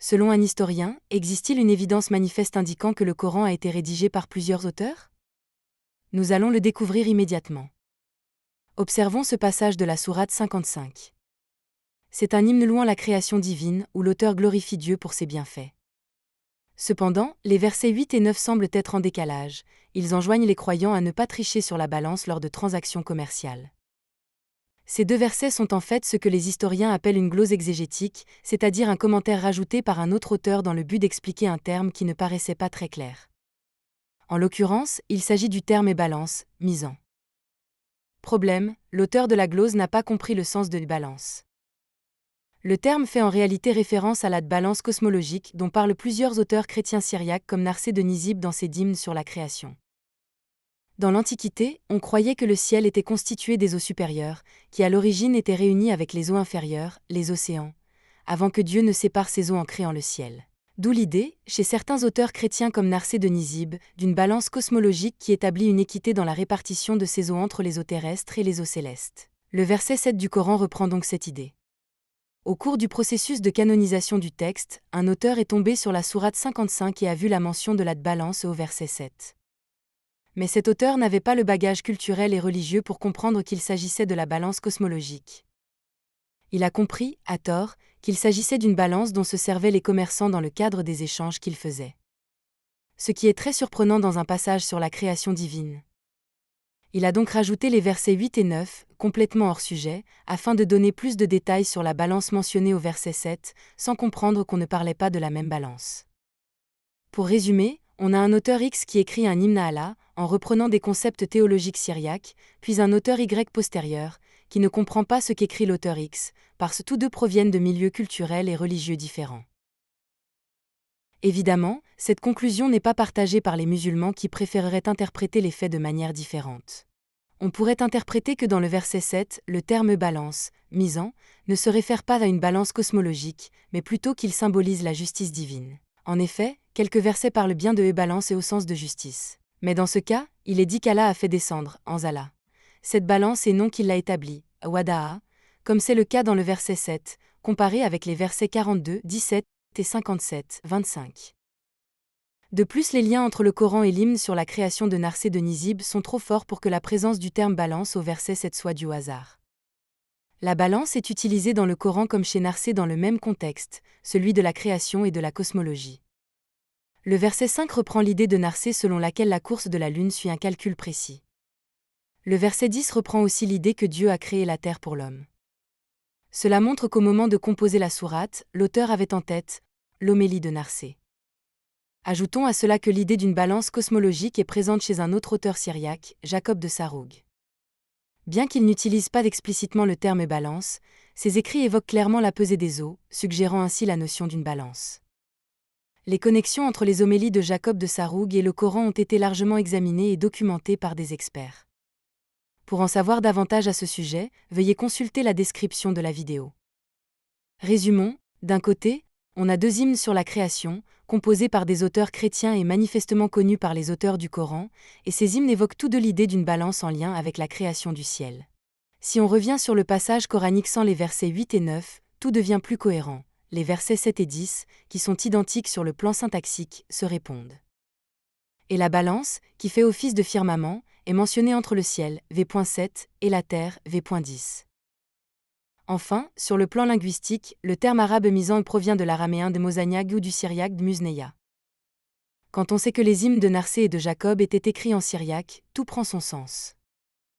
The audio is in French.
Selon un historien, existe-t-il une évidence manifeste indiquant que le Coran a été rédigé par plusieurs auteurs? Nous allons le découvrir immédiatement. Observons ce passage de la sourate 55. C'est un hymne louant la création divine, où l'auteur glorifie Dieu pour ses bienfaits. Cependant, les versets 8 et 9 semblent être en décalage, ils enjoignent les croyants à ne pas tricher sur la balance lors de transactions commerciales. Ces deux versets sont en fait ce que les historiens appellent une glose exégétique, c'est-à-dire un commentaire rajouté par un autre auteur dans le but d'expliquer un terme qui ne paraissait pas très clair. En l'occurrence, il s'agit du terme balance, misant. Problème, l'auteur de la glose n'a pas compris le sens de balance. Le terme fait en réalité référence à la balance cosmologique dont parlent plusieurs auteurs chrétiens syriaques comme Narsé de Nizib dans ses hymnes sur la création. Dans l'Antiquité, on croyait que le ciel était constitué des eaux supérieures, qui à l'origine étaient réunies avec les eaux inférieures, les océans, avant que Dieu ne sépare ces eaux en créant le ciel. D'où l'idée, chez certains auteurs chrétiens comme Narsé de Nizib, d'une balance cosmologique qui établit une équité dans la répartition de ces eaux entre les eaux terrestres et les eaux célestes. Le verset 7 du Coran reprend donc cette idée. Au cours du processus de canonisation du texte, un auteur est tombé sur la sourate 55 et a vu la mention de la balance au verset 7. Mais cet auteur n'avait pas le bagage culturel et religieux pour comprendre qu'il s'agissait de la balance cosmologique. Il a compris, à tort, qu'il s'agissait d'une balance dont se servaient les commerçants dans le cadre des échanges qu'ils faisaient. Ce qui est très surprenant dans un passage sur la création divine. Il a donc rajouté les versets 8 et 9, complètement hors sujet, afin de donner plus de détails sur la balance mentionnée au verset 7, sans comprendre qu'on ne parlait pas de la même balance. Pour résumer, on a un auteur X qui écrit un hymne à Allah, en reprenant des concepts théologiques syriaques, puis un auteur Y postérieur, qui ne comprend pas ce qu'écrit l'auteur X, parce que tous deux proviennent de milieux culturels et religieux différents. Évidemment, cette conclusion n'est pas partagée par les musulmans qui préféreraient interpréter les faits de manière différente. On pourrait interpréter que dans le verset 7, le terme balance, misant, ne se réfère pas à une balance cosmologique, mais plutôt qu'il symbolise la justice divine. En effet, quelques versets parlent bien de balance et au sens de justice. Mais dans ce cas, il est dit qu'Allah a fait descendre, Anzala, cette balance et non qu'il l'a établie, Wada'a, comme c'est le cas dans le verset 7, comparé avec les versets 42, 17 et 57, 25. De plus, les liens entre le Coran et l'hymne sur la création de Narsé de Nizib sont trop forts pour que la présence du terme balance au verset 7 soit du hasard. La balance est utilisée dans le Coran comme chez Narsé dans le même contexte, celui de la création et de la cosmologie. Le verset 5 reprend l'idée de Narsé selon laquelle la course de la Lune suit un calcul précis. Le verset 10 reprend aussi l'idée que Dieu a créé la terre pour l'homme. Cela montre qu'au moment de composer la sourate, l'auteur avait en tête l'homélie de Narsé. Ajoutons à cela que l'idée d'une balance cosmologique est présente chez un autre auteur syriaque, Jacob de Saroug. Bien qu'il n'utilise pas explicitement le terme balance, ses écrits évoquent clairement la pesée des eaux, suggérant ainsi la notion d'une balance. Les connexions entre les homélies de Jacob de Saroug et le Coran ont été largement examinées et documentées par des experts. Pour en savoir davantage à ce sujet, veuillez consulter la description de la vidéo. Résumons, d'un côté, on a deux hymnes sur la création, composés par des auteurs chrétiens et manifestement connus par les auteurs du Coran, et ces hymnes évoquent tous deux l'idée d'une balance en lien avec la création du ciel. Si on revient sur le passage coranique sans les versets 8 et 9, tout devient plus cohérent. Les versets 7 et 10, qui sont identiques sur le plan syntaxique, se répondent. Et la balance, qui fait office de firmament, est mentionnée entre le ciel, v.7, et la terre, v.10. Enfin, sur le plan linguistique, le terme arabe misant provient de l'araméen de Mosaniag ou du syriaque de Musneya. Quand on sait que les hymnes de Narsé et de Jacob étaient écrits en syriaque, tout prend son sens.